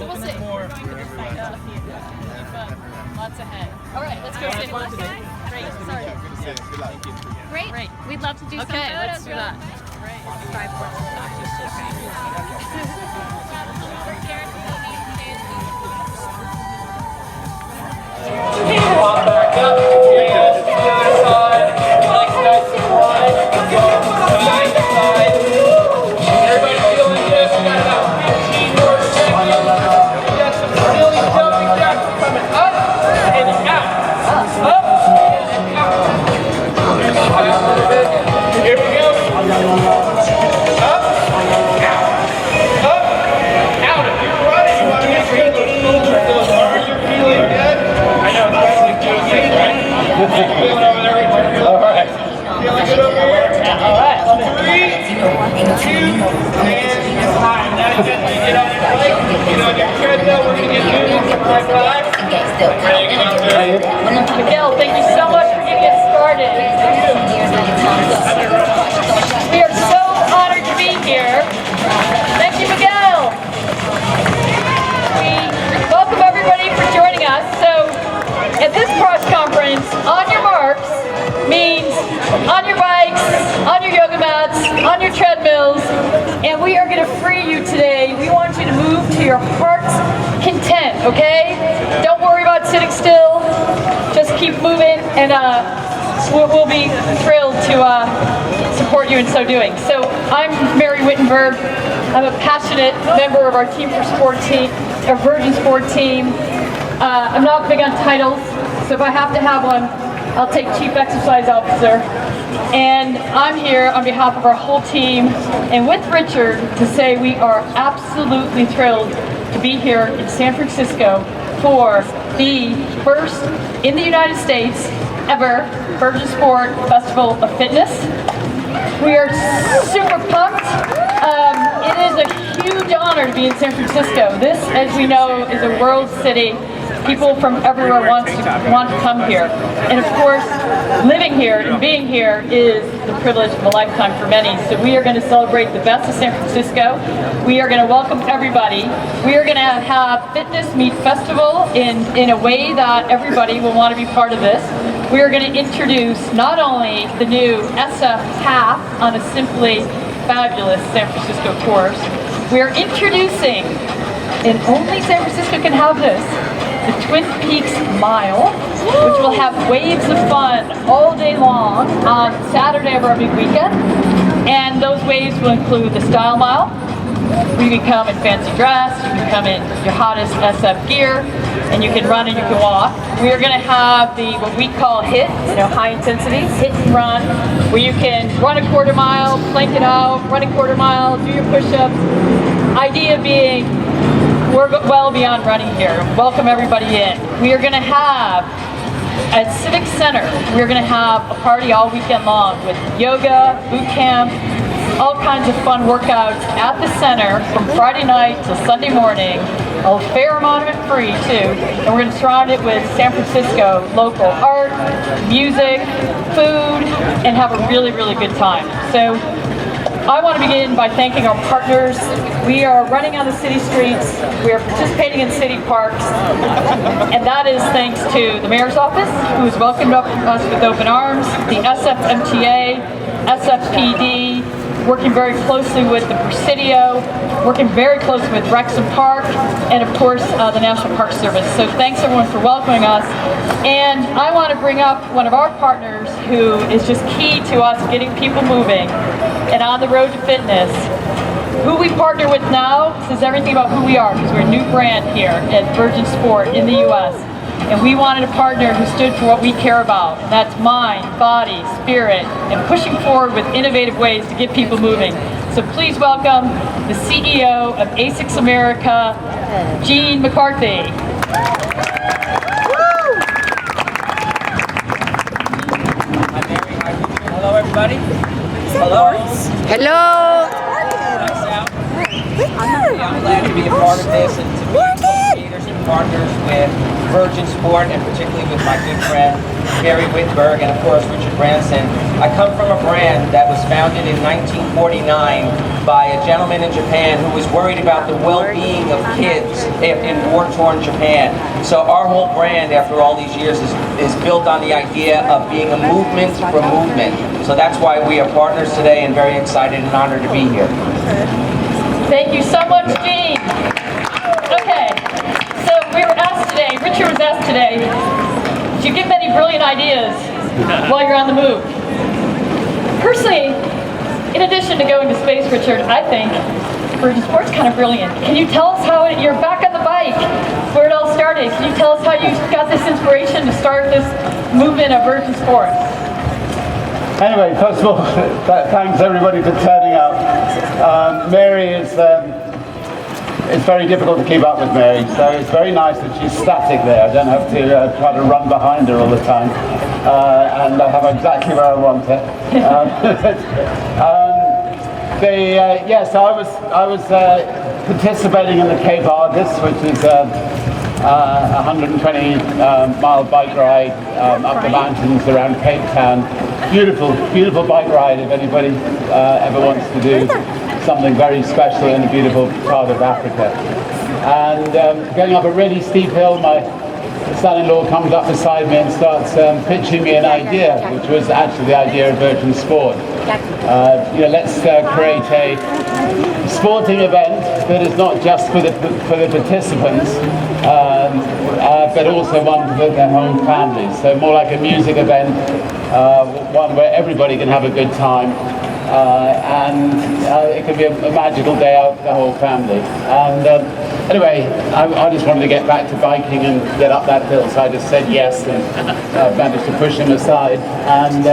So we'll see. We're going to just find out. Lots ahead. All right, let's go say hello. Great. Sorry. Great. We'd love to do some Okay, photos. let's do that. Walk back up, hands to the other side, legs nice and wide, go side to side. Everybody feeling good? We got about 15 more seconds. We got some really jumping jacks coming up and out. Up and out. Back a little bit. Here we go. Up, out. Up, out. If you're running, you want to make sure those shoulders, those arms are feeling good. I know it's right. Feeling over there, Richard. All right. Feeling good over here? All right. 3, 2, and time. Now you get on your bike, get on your treadmill. We're going to get moving for my class. Ready to get out there? Miguel, thank you so much for getting us started. We are so honored to be here. Thank you, Miguel. We welcome everybody for joining us. So, at this cross conference, on your marks means on your bikes, on your yoga mats, on your treadmills, and we are going to free you today. We want you to move to your heart's content, okay? Don't worry about sitting still. Just keep moving, and we'll be thrilled to support you in so doing. So I'm Mary Wittenberg. I'm a passionate member of our Team for Sport team, our Virgin Sport team. I'm not big on titles, so if I have to have one, I'll take Chief Exercise Officer. And I'm here on behalf of our whole team and with Richard to say we are absolutely thrilled to be here in San Francisco for the first in the United States ever Virgin Sport Festival of Fitness. We are super pumped. It is a huge honor to be in San Francisco. This, as we know, is a world city. People from everywhere want to come here. And of course, living here and being here is the privilege of a lifetime for many. So we are going to celebrate the best of San Francisco. We are going to welcome everybody. We are going to have Fitness Meet Festival in a way that everybody will want to be part of this. We are going to introduce not only the new SF path on a simply fabulous San Francisco course, we are introducing, and only San Francisco can have this, the Twin Peaks Mile, which will have waves of fun all day long on Saturday of our big weekend. And those waves will include the Style Mile. You can come in fancy dress, you can come in your hottest SF gear, and you can run and you can walk. We are going to have the what we call HIIT, high intensity, hit and run, where you can run a quarter mile, plank it out, run a quarter mile, do your push-ups. Idea being, we're well beyond running here. Welcome everybody in. We are going to have, at Civic Center, we're going to have a party all weekend long with yoga, boot camp, all kinds of fun workouts at the center from Friday night till Sunday morning. A fair amount of it free too. And we're going to surround it with San Francisco local art, music, food, and have a really, really good time. So I want to begin by thanking our partners. We are running on the city streets. We are participating in city parks. And that is thanks to the mayor's office, who has welcomed us with open arms, the SFMTA, SFPD, working very closely with the Presidio, working very closely with Rexham Park, and of course the National Park Service. So thanks everyone for welcoming us. And I want to bring up one of our partners who is just key to us getting people moving and on the road to fitness. Who we partner with now says everything about who we are, because we're a new brand here at Virgin Sport in the US. And we wanted a partner who stood for what we care about, and that's mind, body, spirit, and pushing forward with innovative ways to get people moving. So please welcome the CEO of ASICS America, Gene McCarthy. Hello, everybody. Hello. Hello. I'm glad to be a part of this and to meet some leaders and partners with Virgin Sport, and particularly with my good friend Gary Whitberg and of course Richard Branson. I come from a brand that was founded in 1949 by a gentleman in Japan who was worried about the well-being of kids in war-torn Japan. So our whole brand, after all these years, is built on the idea of being a movement for movement. So that's why we are partners today, and very excited and honored to be here. Thank you so much, Gene. Okay, so we were asked today, Richard was asked today, do you get many brilliant ideas while you're on the move? Personally, in addition to going to space, Richard, I think Virgin Sport's kind of brilliant. Can you tell us how you're back on the bike, where it all started? Can you tell us how you got this inspiration to start this movement of Virgin Sports? Anyway, first of all, thanks everybody for turning up. Mary is, it's very difficult to keep up with Mary, so it's very nice that she's static there. I don't have to try to run behind her all the time, and I have exactly where I want her. So I was participating in the Cape Argus, which is a 120-mile bike ride up the mountains around Cape Town. Beautiful, beautiful bike ride if anybody ever wants to do something very special in a beautiful part of Africa. And going up a really steep hill, my son-in-law comes up beside me and starts pitching me an idea, which was actually the idea of Virgin Sport. Let's create a sporting event that is not just for the participants, but also one for their whole families. So more like a music event, one where everybody can have a good time, and it can be a magical day out for the whole family. And anyway, I just wanted to get back to biking and get up that hill, so I just said yes and managed to push him aside, and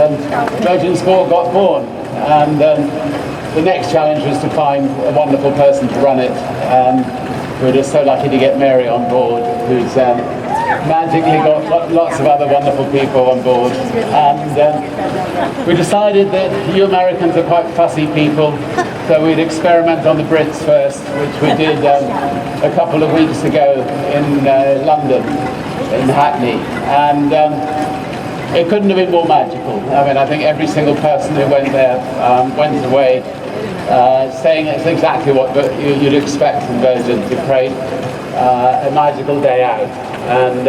Virgin Sport got born. And the next challenge was to find a wonderful person to run it, and we're just so lucky to get Mary on board, who's magically got lots of other wonderful people on board. And we decided that you Americans are quite fussy people, so we'd experiment on the Brits first, which we did a couple of weeks ago in London, in Hackney. And it couldn't have been more magical. I mean, I think every single person who went there went away saying it's exactly what you'd expect from Virgin, to create a magical day out. And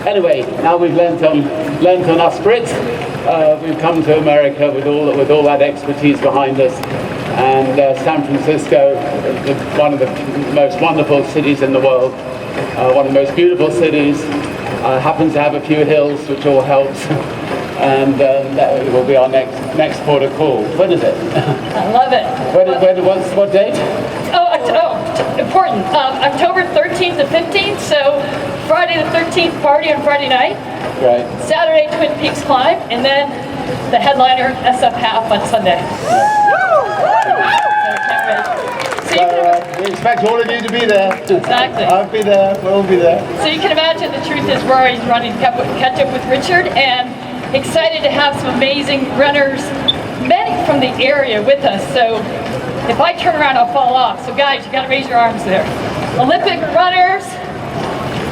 anyway, now we've lent on us Brits. We've come to America with all that expertise behind us. And San Francisco, one of the most wonderful cities in the world, one of the most beautiful cities. Happens to have a few hills, which all helps, and that will be our next port of call. When is it? I love it. What date? Important. October 13th to 15th. So Friday the 13th party on Friday night. Right. Saturday Twin Peaks climb, and then the headliner SF half on Sunday. We expect all of you to be there. Exactly. I'll be there. We'll be there. So you can imagine the truth is Rory's running catch up with Richard, and excited to have some amazing runners, many from the area with us. So if I turn around, I'll fall off. So guys, you got to raise your arms there. Olympic runners,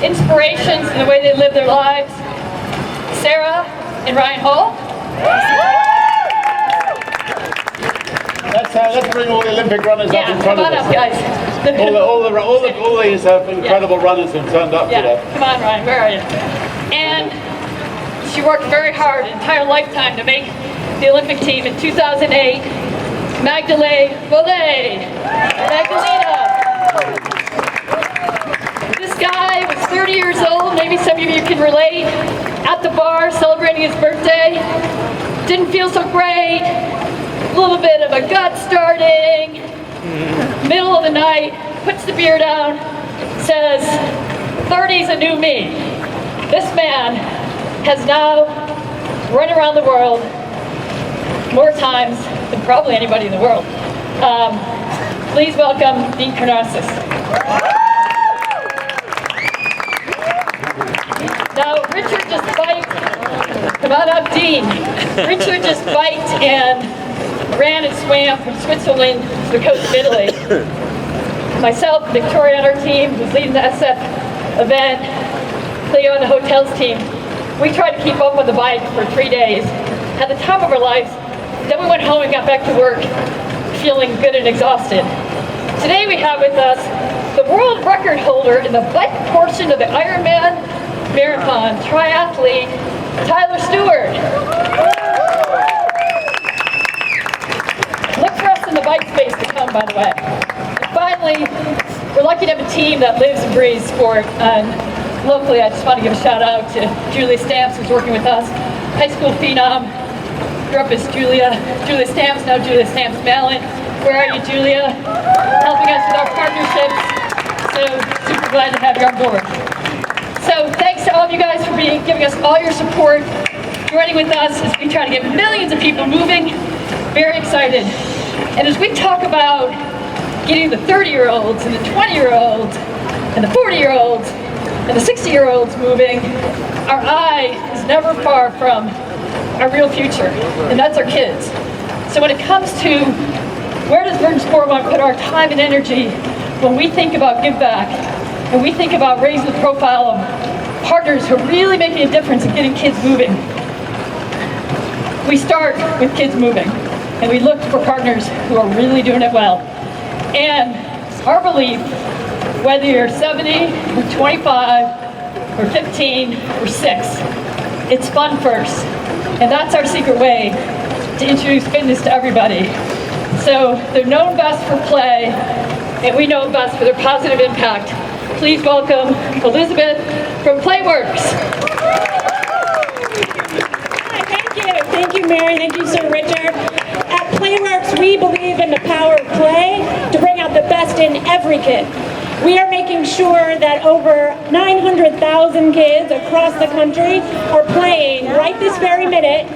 inspirations in the way they live their lives. Sarah and Ryan Hall. Let's bring all the Olympic runners up in front of us. Come on up, guys. all these incredible runners have turned up today. Come on, Ryan, where are you? And she worked very hard, an entire lifetime, to make the Olympic team in 2008. Magdalena Volley. Magdalena. This guy was 30 years old, maybe some of you can relate, at the bar celebrating his birthday. Didn't feel so great. A little bit of a gut starting, middle of the night, puts the beer down, says, 30's a new me. This man has now run around the world more times than probably anybody in the world. Please welcome Dean Karnassus. Now, Richard just biked, come on up, Dean. Richard just biked and ran and swam from Switzerland to the coast of Italy. Myself, Victoria on our team, was leading the SF event, Cleo and the hotels team, we tried to keep up on the bike for 3 days, had the time of our lives. Then we went home and got back to work feeling good and exhausted. Today we have with us the world record holder in the bike portion of the Ironman Marathon, triathlete Tyler Stewart. Look for us in the bike space to come, by the way. And finally, we're lucky to have a team that lives and breathes sport. And locally, I just want to give a shout out to Julia Stamps, who's working with us, high school phenom. Grew up as Julia Stamps, now Julia Stamps Malin. Where are you, Julia? Helping us with our partnerships. So super glad to have you on board. So thanks to all of you guys for giving us all your support, joining with us as we try to get millions of people moving. Very excited. And as we talk about getting the 30-year-olds and the 20-year-olds and the 40-year-olds and the 60-year-olds moving, our eye is never far from our real future, and that's our kids. So when it comes to where does Virgin Sport want to put our time and energy when we think about give back and we think about raising the profile of partners who are really making a difference in getting kids moving? We start with kids moving, and we look for partners who are really doing it well. And our belief, whether you're 70 or 25 or 15 or 6, it's fun first. And that's our secret way to introduce fitness to everybody. So they're known best for play, and we know best for their positive impact. Please welcome Elizabeth from Playworks. Hi, thank you, Mary. Thank you, Sir Richard. At Playworks, we believe in the power of play to bring out the best in every kid. We are making sure that over 900,000 kids across the country are playing right this very minute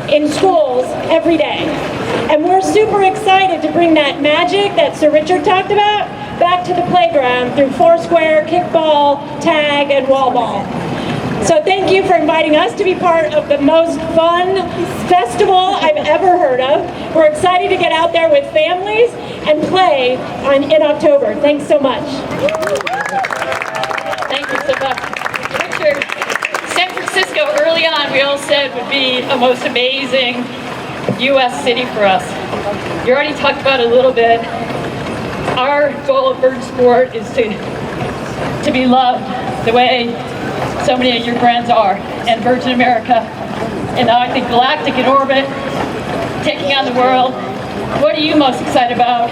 in schools every day. And we're super excited to bring that magic that Sir Richard talked about back to the playground through Foursquare, kickball, tag, and wall ball. So thank you for inviting us to be part of the most fun festival I've ever heard of. We're excited to get out there with families and play in October. Thanks so much. Thank you so much. Richard, San Francisco early on we all said would be a most amazing U.S. city for us. You already talked about it a little bit. Our goal of Virgin Sport is to be loved the way so many of your brands are, and Virgin America, and now I think Galactic in orbit, taking on the world. What are you most excited about?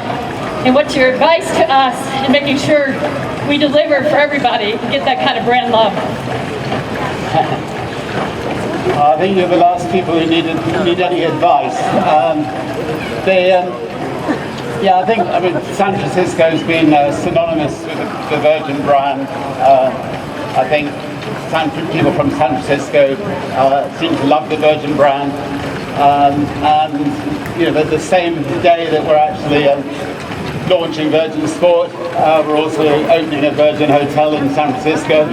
And what's your advice to us in making sure we deliver for everybody and get that kind of brand love? I think you're the last people who need any advice. Yeah, I mean, San Francisco's been synonymous with the Virgin brand. I think people from San Francisco seem to love the Virgin brand. And you know, the same day that we're actually launching Virgin Sport, we're also opening a Virgin Hotel in San Francisco.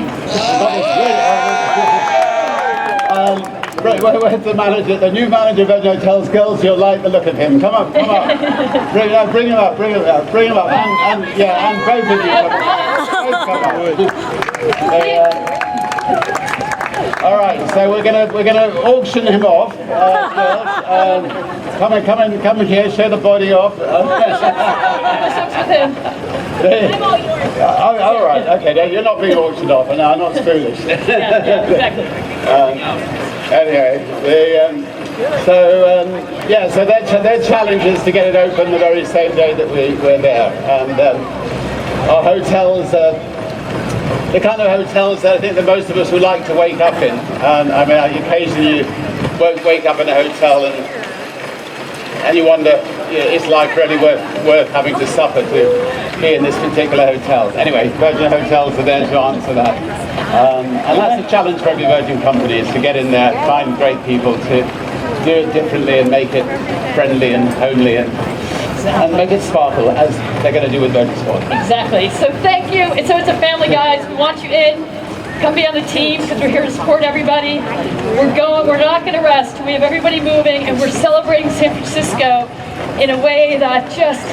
Where's the manager? The new manager of Virgin Hotels. Girls, you'll like the look of him. Come up. Bring him up. And both of you. All right, so we're gonna auction him off. Come in here, show the body off. I'm all yours. All right, okay, you're not being auctioned off, and I'm not foolish. Yeah, exactly. Anyway, so their challenge is to get it open the very same day that we're there, and our hotels are the kind of hotels that I think that most of us would like to wake up in. I mean, occasionally you won't wake up in a hotel and you wonder, is life really worth having to suffer to be in this particular hotel? Anyway, Virgin Hotels are there to answer that. And that's a challenge for every Virgin company, is to get in there, find great people to do it differently and make it friendly and homely and make it sparkle, as they're going to do with Virgin Sport. Exactly. So thank you. And so it's a family, guys. We want you in. Come be on the team because we're here to support everybody. We're not going to rest. We have everybody moving, and we're celebrating San Francisco in a way that just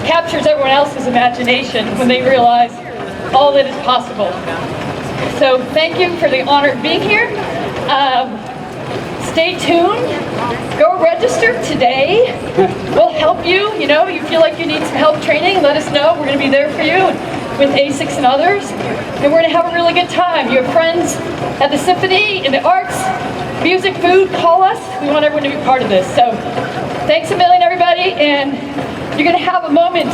captures everyone else's imagination when they realize all that is possible. So thank you for the honor of being here. Stay tuned. Go register today. We'll help you. You know, you feel like you need some help training, let us know. We're going to be there for you with ASICs and others. And we're going to have a really good time. You have friends at the symphony, in the arts, music, food, call us. We want everyone to be part of this. So thanks a million, everybody. And you're going to have a moment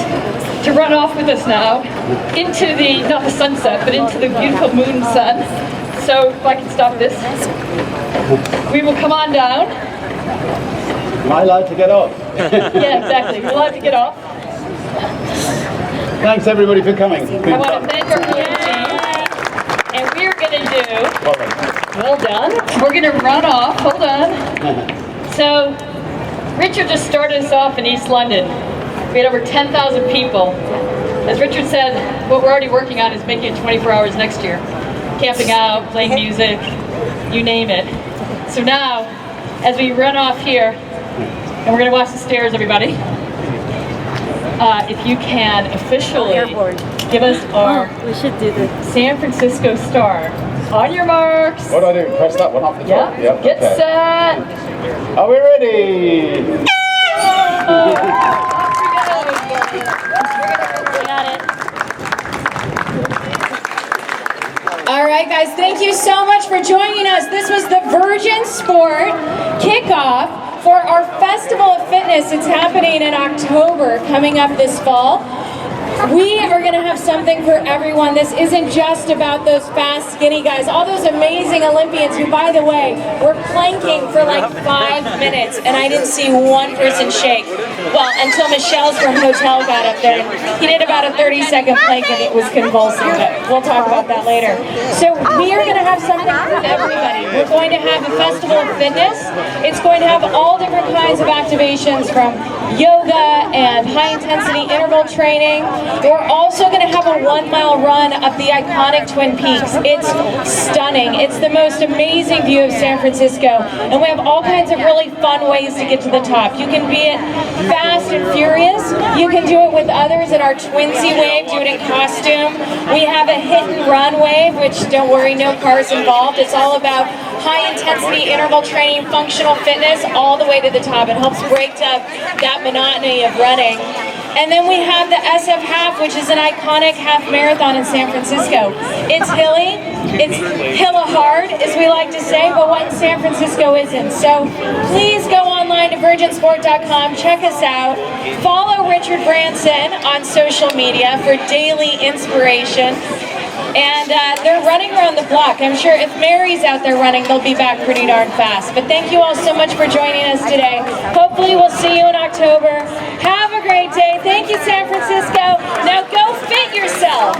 to run off with us now into the, not the sunset, but into the beautiful moon sun. So if I can stop this, we will come on down. Am I allowed to get off? Yeah, exactly. We're allowed to get off. Thanks everybody for coming. I want to thank our team. And we're going to do, well done. We're going to run off. Hold on. So Richard just started us off in East London. We had over 10,000 people. As Richard said, what we're already working on is making it 24 hours next year. Camping out, playing music, you name it. So now, as we run off here, and we're going to watch the stairs, everybody. If you can officially give us our We should do the San Francisco star. On your marks. What do I do? Press that one off the top? Yep. Get okay. set. Are we ready? All right, guys, thank you so much for joining us. This was the Virgin Sport kickoff for our Festival of Fitness. It's happening in October, coming up this fall. We are going to have something for everyone. This isn't just about those fast, skinny guys. All those amazing Olympians who, by the way, were planking for like 5 minutes, and I didn't see one person shake. Well, until Michelle's from Hotel got up there. He did about a 30-second plank, and it was convulsing, but we'll talk about that later. So we are going to have something for everybody. We're going to have a Festival of Fitness. It's going to have all different kinds of activations, from yoga and high-intensity interval training. We're also going to have a 1-mile run up the iconic Twin Peaks. It's stunning. It's the most amazing view of San Francisco. And we have all kinds of really fun ways to get to the top. You can be it fast and furious. You can do it with others in our Twinsy wave, do it in costume. We have a hit and run wave, which, don't worry, no cars involved. It's all about high-intensity interval training, functional fitness, all the way to the top. It helps break up that monotony of running. And then we have the SF Half, which is an iconic half marathon in San Francisco. It's hilly, it's hilla hard, as we like to say, but what in San Francisco isn't? So please go online to virginsport.com, check us out. Follow Richard Branson on social media for daily inspiration. And they're running around the block. I'm sure if Mary's out there running, they'll be back pretty darn fast. But thank you all so much for joining us today. Hopefully we'll see you in October. Have a great day. Thank you, San Francisco. Now go fit yourself.